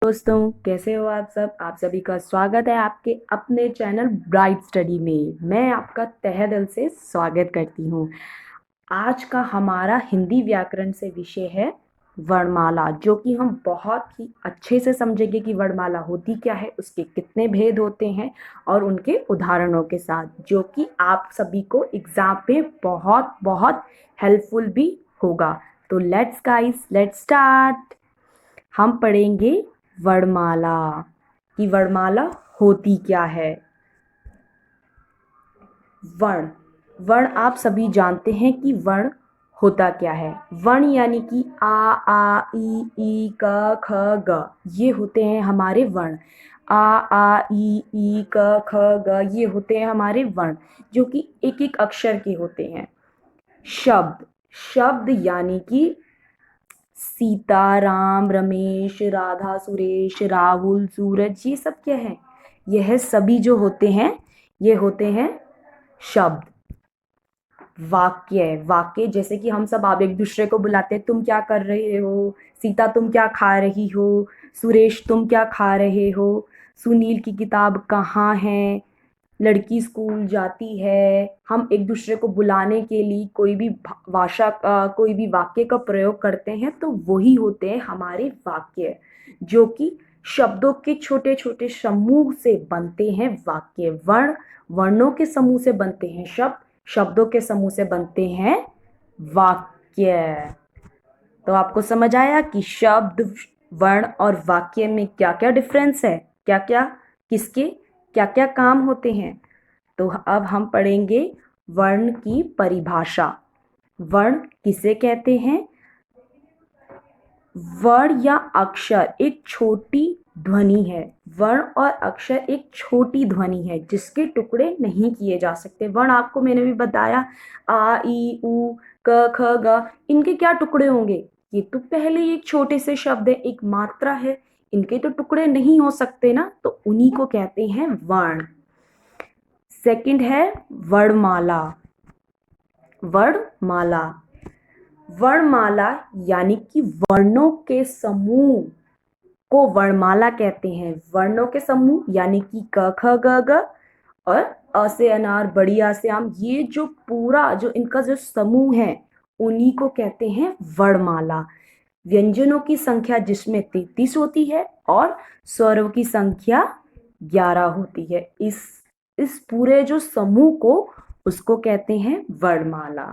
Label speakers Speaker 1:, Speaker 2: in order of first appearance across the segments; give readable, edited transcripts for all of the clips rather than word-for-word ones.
Speaker 1: दोस्तों, कैसे हो आप सब। आप सभी का स्वागत है आपके अपने चैनल ब्राइट स्टडी में। मैं आपका तहे दिल से स्वागत करती हूँ। आज का हमारा हिंदी व्याकरण से विषय है वर्णमाला, जो कि हम बहुत ही अच्छे से समझेंगे कि वर्णमाला होती क्या है, उसके कितने भेद होते हैं और उनके उदाहरणों के साथ, जो कि आप सभी को एग्जाम में बहुत बहुत हेल्पफुल भी होगा। तो लेट्स गाइस, लेट्स स्टार्ट। हम पढ़ेंगे वर्णमाला कि वर्णमाला होती क्या है। वर्ण, वर्ण आप सभी जानते हैं कि वर्ण होता क्या है। वर्ण यानी कि आ ई क ख ग, ये होते हैं हमारे वर्ण। आ ई क ख ग, ये होते हैं हमारे वर्ण, जो कि एक एक अक्षर के होते हैं। शब्द, शब्द यानी कि सीता, राम, रमेश, राधा, सुरेश, राहुल, सूरज, ये सब क्या है, यह सभी जो होते हैं ये होते हैं शब्द। वाक्य, वाक्य जैसे कि हम सब आप एक दूसरे को बुलाते हैं, तुम क्या कर रहे हो, सीता तुम क्या खा रही हो, सुरेश तुम क्या खा रहे हो, सुनील की किताब कहाँ है, लड़की स्कूल जाती है। हम एक दूसरे को बुलाने के लिए कोई भी भाषा का, कोई भी वाक्य का प्रयोग करते हैं, तो वही होते हैं हमारे वाक्य, जो कि शब्दों के छोटे छोटे समूह से बनते हैं वाक्य। वर्ण, वर्णों के समूह से बनते हैं शब्द, शब्दों के समूह से बनते हैं वाक्य। तो आपको समझ आया कि शब्द, वर्ण और वाक्य में क्या क्या डिफरेंस है, क्या क्या, किसके क्या क्या काम होते हैं। तो अब हम पढ़ेंगे वर्ण की परिभाषा। वर्ण किसे कहते हैं। वर्ण या अक्षर एक छोटी ध्वनि है। वर्ण और अक्षर एक छोटी ध्वनि है जिसके टुकड़े नहीं किए जा सकते। वर्ण आपको मैंने भी बताया, आ ई उ क ख ग, इनके क्या टुकड़े होंगे। ये तो पहले ही एक छोटे से शब्द है, एक मात्रा है, इनके तो टुकड़े नहीं हो सकते ना, तो उन्हीं को कहते हैं वर्ण। सेकंड है वर्णमाला। वर्णमाला, वर्णमाला यानी कि वर्णों के समूह को वर्णमाला कहते हैं। वर्णों के समूह यानी कि क ख ग घ और अ से अनार, बड़ी आ से आम, ये जो पूरा जो इनका जो समूह है, उन्हीं को कहते हैं वर्णमाला। व्यंजनों की संख्या जिसमें 33 होती है और स्वरों की संख्या 11 होती है। इस पूरे जो समूह को, उसको कहते हैं वर्णमाला।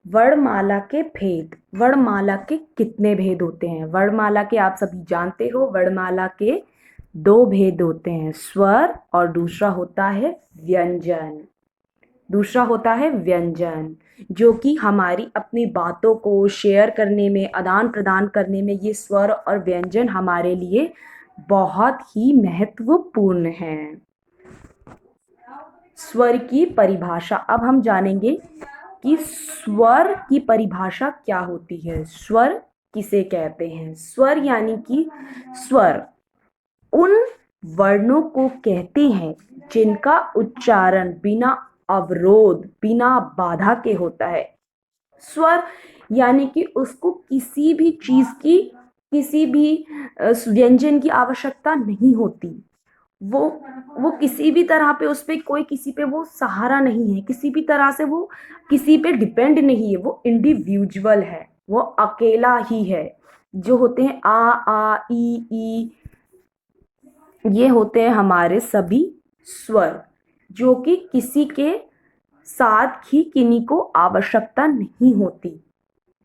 Speaker 1: वर्णमाला के भेद, वर्णमाला के कितने भेद होते हैं। वर्णमाला के आप सभी जानते हो, वर्णमाला के दो भेद होते हैं, स्वर और दूसरा होता है व्यंजन। दूसरा होता है व्यंजन, जो कि हमारी अपनी बातों को शेयर करने में, आदान प्रदान करने में, ये स्वर और व्यंजन हमारे लिए बहुत ही महत्वपूर्ण हैं। स्वर की परिभाषा, अब हम जानेंगे कि स्वर की परिभाषा क्या होती है। स्वर किसे कहते हैं। स्वर यानी कि स्वर उन वर्णों को कहते हैं जिनका उच्चारण बिना अवरोध, बिना बाधा के होता है। स्वर यानी कि उसको किसी भी चीज की, किसी भी व्यंजन की आवश्यकता नहीं होती। वो वो किसी भी तरह पे, उस पे कोई, किसी पे वो सहारा नहीं है, किसी भी तरह से वो किसी पे डिपेंड नहीं है। वो इंडिविजुअल है, वो अकेला ही है। जो होते हैं आ ई, ये होते हैं हमारे सभी स्वर, जो कि किसी के साथ ही किन्हीं को आवश्यकता नहीं होती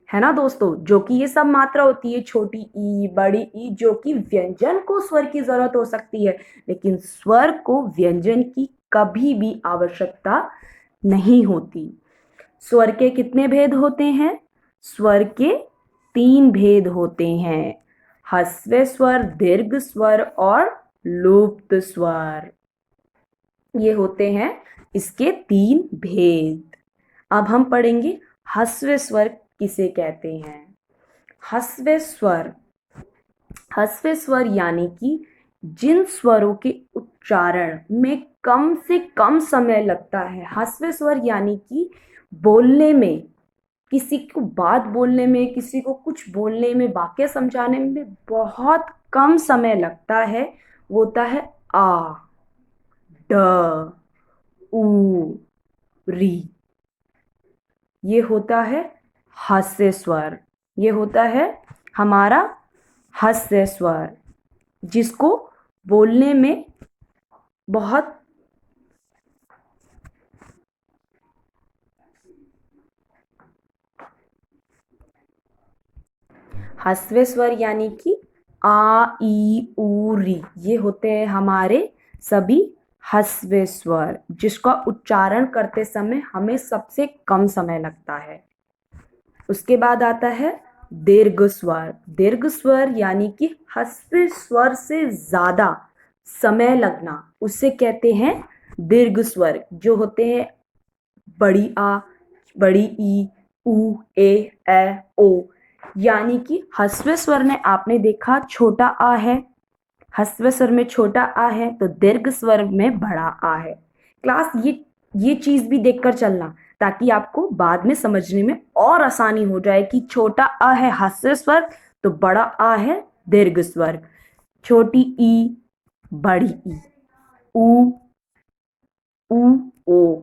Speaker 1: है ना दोस्तों। जो कि ये सब मात्रा होती है, छोटी ई, बड़ी ई, जो कि व्यंजन को स्वर की जरूरत हो सकती है, लेकिन स्वर को व्यंजन की कभी भी आवश्यकता नहीं होती। स्वर के कितने भेद होते हैं। स्वर के 3 भेद होते हैं, ह्रस्व स्वर, दीर्घ स्वर और लुप्त स्वर। ये होते हैं इसके 3 भेद। अब हम पढ़ेंगे ह्रस्व स्वर किसे कहते हैं। ह्रस्व स्वर, ह्रस्व स्वर यानी कि जिन स्वरों के उच्चारण में कम से कम समय लगता है। ह्रस्व स्वर यानी कि बोलने में किसी को बात बोलने में, किसी को कुछ बोलने में, वाक्य समझाने में बहुत कम समय लगता है, वो होता है आ, ड, ऊ, री। ये होता है हास्य स्वर। ये होता है हमारा हास्य स्वर, जिसको बोलने में बहुत हास्य स्वर यानी कि आ, ई, ऊ, री, ये होते हैं हमारे सभी हास्य स्वर, जिसका उच्चारण करते समय हमें सबसे कम समय लगता है। उसके बाद आता है दीर्घ स्वर। दीर्घ स्वर यानी कि हास्य स्वर से ज्यादा समय लगना, उसे कहते हैं दीर्घ स्वर, जो होते हैं बड़ी आ, बड़ी ई, ऊ, ए, ओ। यानी कि ह्रस्व स्वर में आपने देखा छोटा आ है, ह्रस्व स्वर में छोटा आ है, तो दीर्घ स्वर में बड़ा आ है। क्लास ये चीज भी देखकर चलना, ताकि आपको बाद में समझने में और आसानी हो जाए कि छोटा आ है ह्रस्व स्वर, तो बड़ा आ है दीर्घ स्वर। छोटी ई, बड़ी ई, ऊ, ऊ, ओ,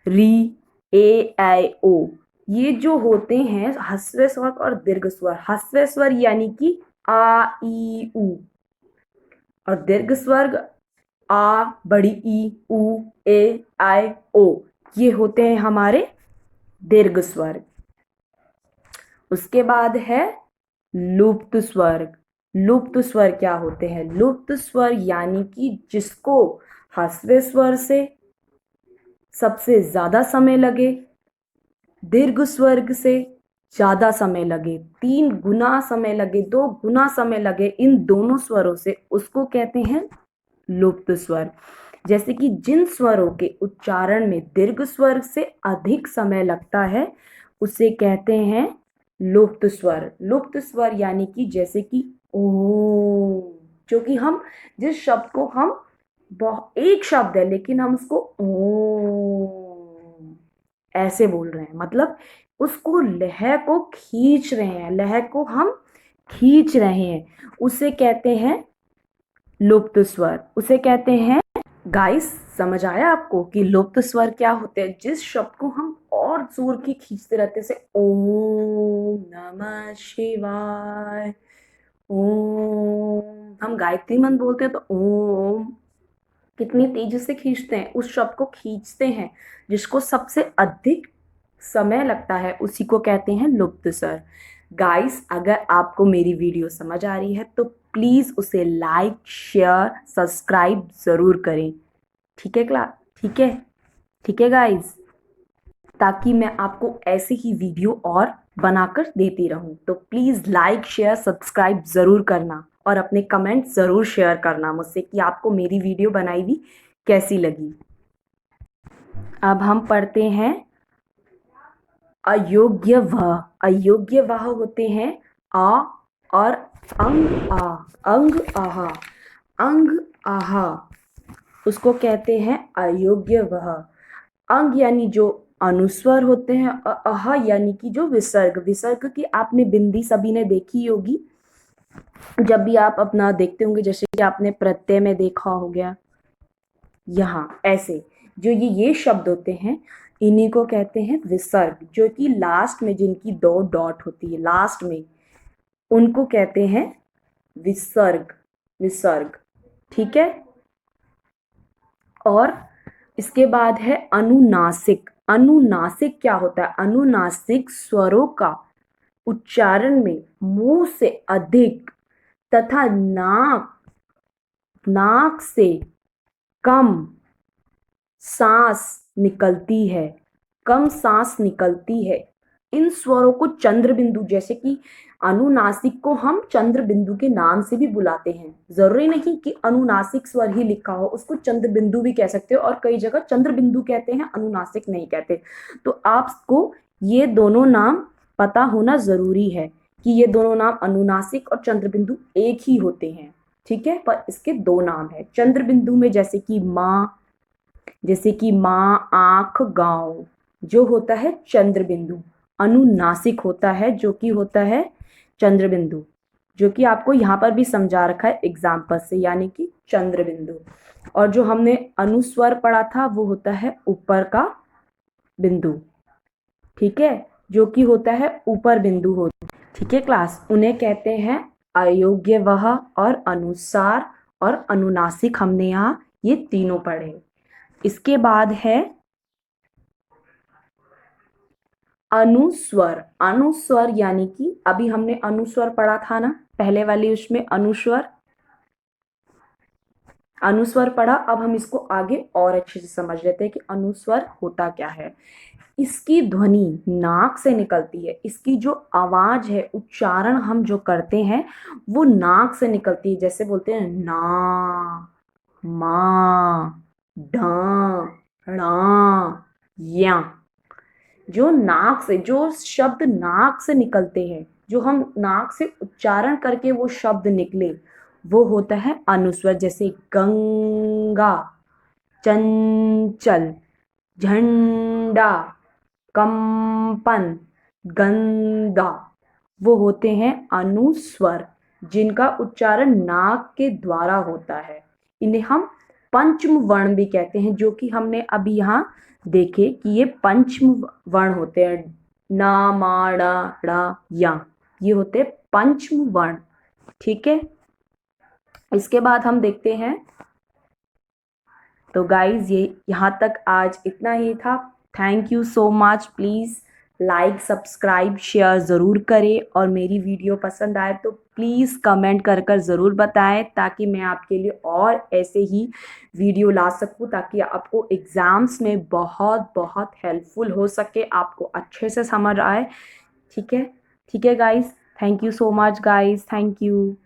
Speaker 1: री, ए, ओ, ये जो होते हैं ह्रस्व स्वर और दीर्घ स्वर। ह्रस्व स्वर यानी कि आ, ई, ऊ, और दीर्घ स्वर आ, बड़ी ई, ऊ, ए, ओ, ये होते हैं हमारे दीर्घ स्वर। उसके बाद है लुप्त स्वर। लुप्त स्वर क्या होते हैं? लुप्त स्वर यानी कि जिसको ह्रस्व स्वर से सबसे ज्यादा समय लगे, दीर्घ स्वर से ज्यादा समय लगे, 3 गुना समय लगे, 2 गुना समय लगे इन दोनों स्वरों से, उसको कहते हैं लुप्त स्वर। जैसे कि जिन स्वरों के उच्चारण में दीर्घ स्वर से अधिक समय लगता है, उसे कहते हैं लुप्त स्वर। लुप्त स्वर यानी कि जैसे कि ओ, जो कि हम जिस शब्द को हम एक शब्द है लेकिन हम उसको ओ ऐसे बोल रहे हैं, मतलब उसको लय को खींच रहे हैं, लय को हम खींच रहे हैं, उसे कहते हैं लुप्त स्वर। उसे कहते हैं, गाइस समझ आया आपको कि लुप्त स्वर क्या होते हैं? जिस शब्द को हम और जोर की खींचते रहते, से ओम नमः शिवाय, ओम, हम गायत्री मंत्र बोलते हैं तो ओम कितनी तेजी से खींचते हैं, उस शब्द को खींचते हैं, जिसको सबसे अधिक समय लगता है, उसी को कहते हैं लुप्त स्वर। गाइस अगर आपको मेरी वीडियो समझ आ रही है तो प्लीज उसे लाइक, शेयर, सब्सक्राइब जरूर करें। ठीक है क्लास? ठीक है, ठीक है गाइस, ताकि मैं आपको ऐसे ही वीडियो और बनाकर देती रहूं। तो प्लीज लाइक, शेयर, सब्सक्राइब जरूर करना, और अपने कमेंट जरूर शेयर करना मुझसे कि आपको मेरी वीडियो बनाई हुई कैसी लगी। अब हम पढ़ते हैं अयोग्य वह। अयोग्य वह होते हैं आ और अंग आ, अंग आहा, अंग आहा, उसको कहते हैं अयोग्य वह। अंग यानी जो अनुस्वर होते हैं, अह यानी कि जो विसर्ग। विसर्ग की आपने बिंदी सभी ने देखी होगी, जब भी आप अपना देखते होंगे, जैसे कि आपने प्रत्यय में देखा हो गया, यहाँ ऐसे जो ये शब्द होते हैं, इन्हीं को कहते हैं विसर्ग। जो कि लास्ट में जिनकी 2 डॉट होती है लास्ट में, उनको कहते हैं विसर्ग। विसर्ग, ठीक है। और इसके बाद है अनुनासिक। अनुनासिक क्या होता है? अनुनासिक स्वरों का उच्चारण में मुंह से अधिक तथा नाक से कम सांस निकलती है, कम सांस निकलती है। इन स्वरों को चंद्र बिंदु, जैसे कि अनुनासिक को हम चंद्र बिंदु के नाम से भी बुलाते हैं। जरूरी नहीं कि अनुनासिक स्वर ही लिखा हो, उसको चंद्र बिंदु भी कह सकते हो, और कई जगह चंद्र बिंदु कहते हैं, अनुनासिक नहीं कहते। तो आपको ये दोनों नाम पता होना जरूरी है कि ये दोनों नाम अनुनासिक और चंद्र बिंदु एक ही होते हैं, ठीक है। पर इसके 2 नाम है। चंद्र बिंदु में जैसे कि माँ, आंख, गांव, जो होता है चंद्र बिंदु। अनुनासिक होता है जो कि होता है चंद्र बिंदु, जो कि आपको यहाँ पर भी समझा रखा है एग्जाम्पल से, यानी कि चंद्र बिंदु। और जो हमने अनुस्वर पढ़ा था वो होता है ऊपर का बिंदु, ठीक है, जो कि होता है ऊपर बिंदु होता है, ठीक है क्लास। उन्हें कहते हैं अयोग्य वह और अनुसार और अनुनासिक, हमने यहाँ ये तीनों पढ़े। इसके बाद है अनुस्वर। अनुस्वर यानी कि अभी हमने अनुस्वर पढ़ा था ना पहले वाली, उसमें अनुस्वर अनुस्वर पढ़ा। अब हम इसको आगे और अच्छे से समझ लेते हैं कि अनुस्वर होता क्या है। इसकी ध्वनि नाक से निकलती है, इसकी जो आवाज है, उच्चारण हम जो करते हैं वो नाक से निकलती है। जैसे बोलते हैं ना, मा, ढा, णा, या। जो नाक से, जो शब्द नाक से निकलते हैं, जो हम नाक से उच्चारण करके वो शब्द निकले, वो होता है अनुस्वर। जैसे गंगा, चंचल, झंडा, कंपन, गंदा, वो होते हैं अनुस्वर, जिनका उच्चारण नाक के द्वारा होता है। इन्हें हम पंचम वर्ण भी कहते हैं, जो कि हमने अभी यहाँ देखे कि ये पंचम वर्ण होते हैं। ना, मा, डा, ड़ा, या, ये होते हैं पंचम वर्ण, ठीक है। इसके बाद हम देखते हैं, तो गाइज ये यहाँ तक आज इतना ही था। Thank you so much. Please like, subscribe, share ज़रूर करें, और मेरी वीडियो पसंद आए तो प्लीज़ कमेंट कर कर ज़रूर बताएं, ताकि मैं आपके लिए और ऐसे ही वीडियो ला सकूं, ताकि आपको एग्ज़ाम्स में बहुत बहुत हेल्पफुल हो सके, आपको अच्छे से समझ आए, ठीक है। ठीक है guys, thank you so much guys, thank you.